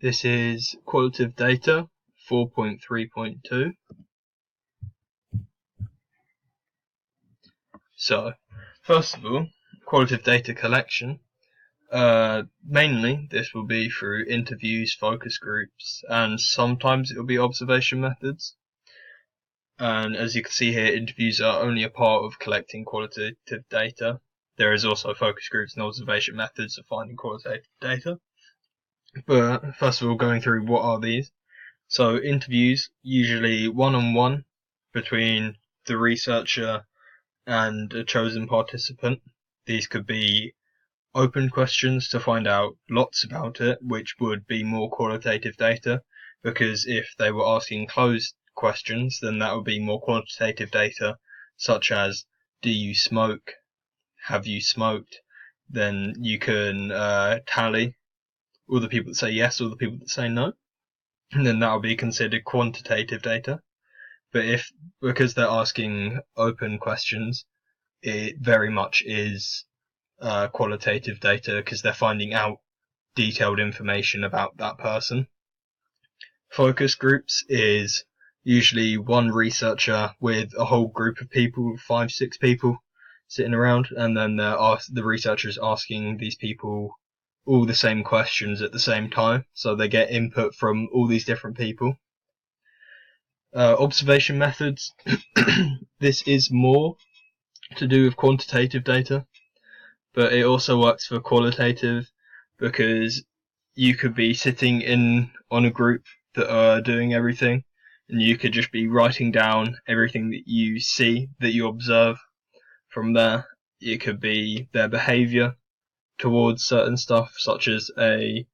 This is Qualitative Data 4.3.2. So, first of all, qualitative data collection. Mainly, this will be through interviews, focus groups, and sometimes it will be observation methods. And as you can see here, interviews are only a part of collecting qualitative data. There is also focus groups and observation methods of finding qualitative data. But first of all, going through what are these. So interviews, usually one-on-one between the researcher and a chosen participant. These could be open questions to find out lots about it, which would be more qualitative data, because if they were asking closed questions, then that would be more quantitative data, such as, do you smoke? Have you smoked? Then you can tally all the people that say yes, all the people that say no, and then that will be considered quantitative data. But because they're asking open questions, it very much is qualitative data, because they're finding out detailed information about that person. Focus groups is usually one researcher with a whole group of people, 5-6 people sitting around, and then the researcher is asking these people all the same questions at the same time, so they get input from all these different people. Observation methods. This is more to do with quantitative data, but it also works for qualitative, because you could be sitting on a group that are doing everything, and you could just be writing down everything that you see, that you observe. From there, it could be their behaviour towards certain stuff, such as a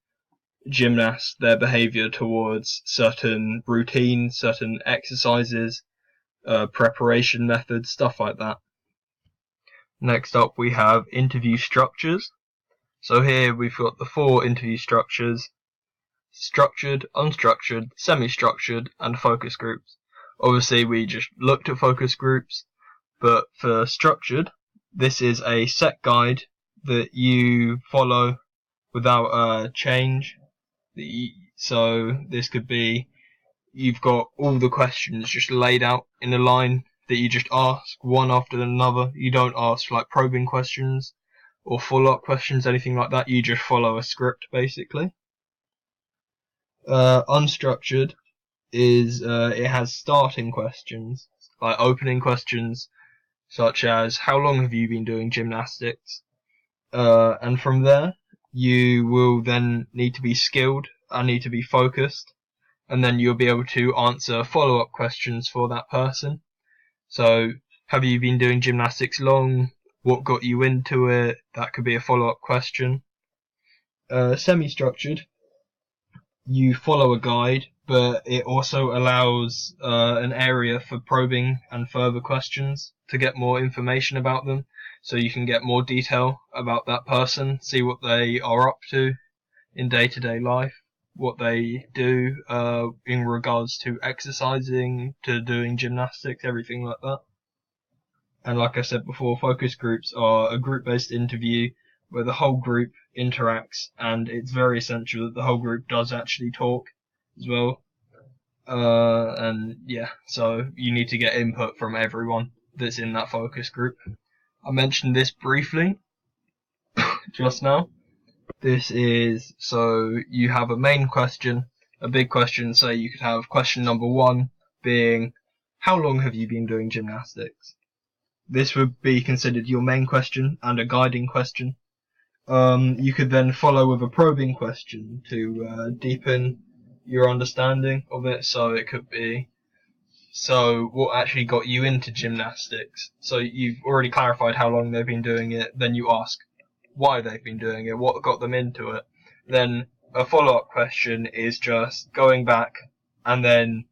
gymnast, their behaviour towards certain routines, certain exercises, preparation methods, stuff like that. Next up, we have interview structures. So here we've got the 4 interview structures: structured, unstructured, semi-structured, and focus groups. Obviously, we just looked at focus groups, but for structured, this is a set guide that you follow without a change. So this could be, you've got all the questions just laid out in a line that you just ask one after another. You don't ask like probing questions or follow-up questions, anything like that. You just follow a script, basically. Unstructured is it has starting questions, like opening questions, such as, how long have you been doing gymnastics? And from there, you will then need to be skilled and need to be focused, and then you'll be able to answer follow-up questions for that person. So, have you been doing gymnastics long? What got you into it? That could be a follow-up question. Semi-structured, you follow a guide, but it also allows an area for probing and further questions to get more information about them, so you can get more detail about that person, see what they are up to in day-to-day life, what they do in regards to exercising, to doing gymnastics, everything like that. And like I said before, focus groups are a group-based interview where the whole group interacts, and it's very essential that the whole group does actually talk as well. And yeah, so you need to get input from everyone that's in that focus group. I mentioned this briefly just now. This is, so you have a main question, a big question. Say you could have question number 1 being, how long have you been doing gymnastics? This would be considered your main question and a guiding question. You could then follow with a probing question to deepen your understanding of it. So it could be, so what actually got you into gymnastics? So you've already clarified how long they've been doing it. Then you ask why they've been doing it, what got them into it. Then a follow-up question is just going back and then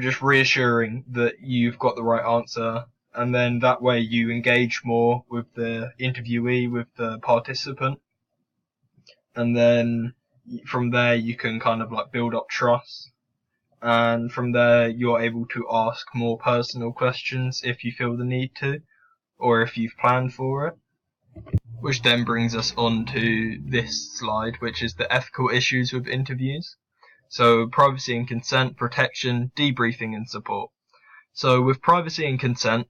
just reassuring that you've got the right answer. And then that way you engage more with the interviewee, with the participant. And then from there you can kind of like build up trust. And from there you're able to ask more personal questions if you feel the need to, or if you've planned for it. Which then brings us on to this slide, which is the ethical issues with interviews. So privacy and consent, protection, debriefing and support. So with privacy and consent,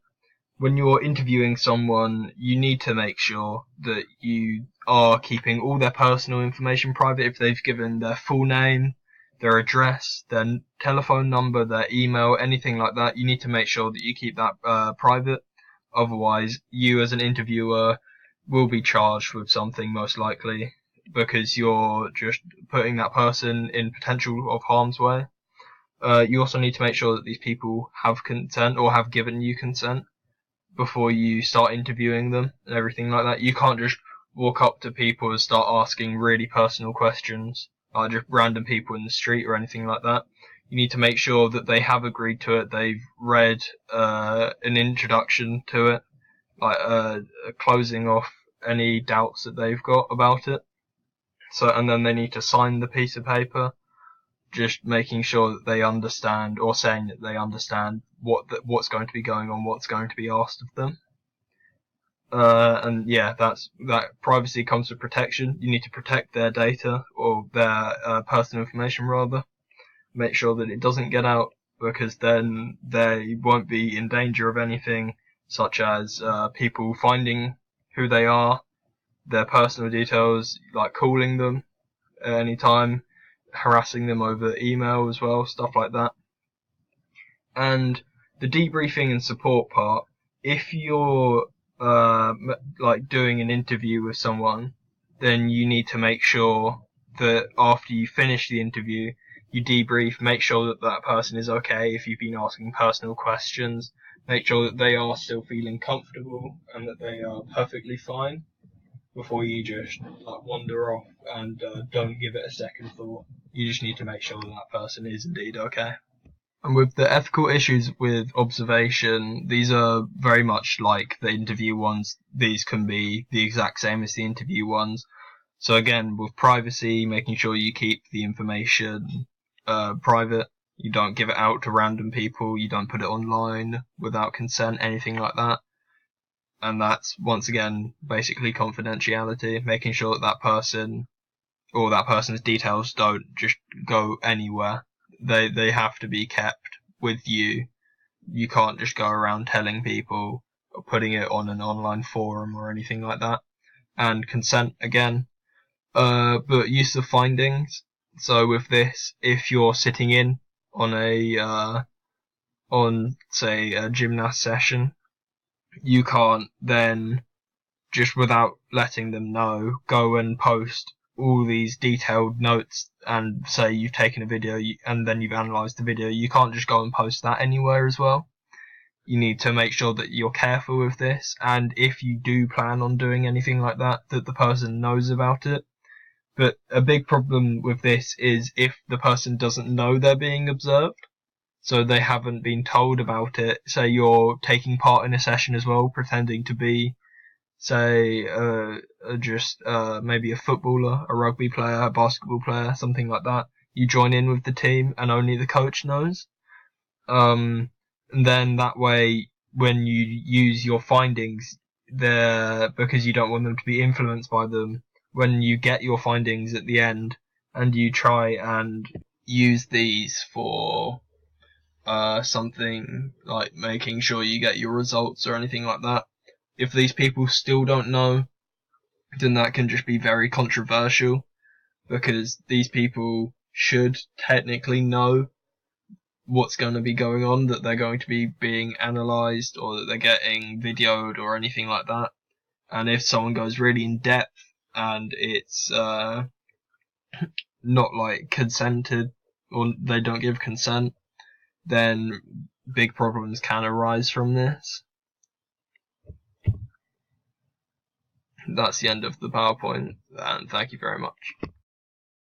when you're interviewing someone, you need to make sure that you are keeping all their personal information private. If they've given their full name, their address, their telephone number, their email, anything like that, you need to make sure that you keep that private. Otherwise, you as an interviewer will be charged with something most likely, because you're just putting that person in potential of harm's way. You also need to make sure that these people have consent or have given you consent before you start interviewing them and everything like that. You can't just walk up to people and start asking really personal questions, like just random people in the street or anything like that. You need to make sure that they have agreed to it, they've read an introduction to it, like a closing off any doubts that they've got about it. So, and then they need to sign the piece of paper, just making sure that they understand, or saying that they understand what's going to be going on, what's going to be asked of them. And yeah, that privacy comes with protection. You need to protect their data, or their personal information rather. Make sure that it doesn't get out, because then they won't be in danger of anything, such as people finding who they are, their personal details, like calling them at any time, harassing them over email as well, stuff like that. And the debriefing and support part, if you're like doing an interview with someone, then you need to make sure that after you finish the interview, you debrief, make sure that that person is okay. If you've been asking personal questions, make sure that they are still feeling comfortable and that they are perfectly fine before you just like wander off and don't give it a second thought. You just need to make sure that that person is indeed okay. And with the ethical issues with observation, these are very much like the interview ones. These can be the exact same as the interview ones. So again, with privacy, making sure you keep the information private. You don't give it out to random people. You don't put it online without consent, anything like that. And that's, once again, basically confidentiality, making sure that that person or that person's details don't just go anywhere. They have to be kept with you. You can't just go around telling people or putting it on an online forum or anything like that. And consent again. But use of findings. So with this, if you're sitting in on say a gymnast session, you can't then, just without letting them know, go and post all these detailed notes and say you've taken a video and then you've analysed the video. You can't just go and post that anywhere as well. You need to make sure that you're careful with this, and if you do plan on doing anything like that, that the person knows about it. But a big problem with this is if the person doesn't know they're being observed, so they haven't been told about it. Say you're taking part in a session as well, pretending to be, say, maybe a footballer, a rugby player, a basketball player, something like that. You join in with the team and only the coach knows. And then that way, when you use your findings there, because you don't want them to be influenced by them, when you get your findings at the end and you try and use these for something like making sure you get your results or anything like that, if these people still don't know, then that can just be very controversial, because these people should technically know what's going to be going on, that they're going to be being analysed or that they're getting videoed or anything like that. And if someone goes really in depth and it's not like consented, or they don't give consent, then big problems can arise from this. That's the end of the PowerPoint, and thank you very much.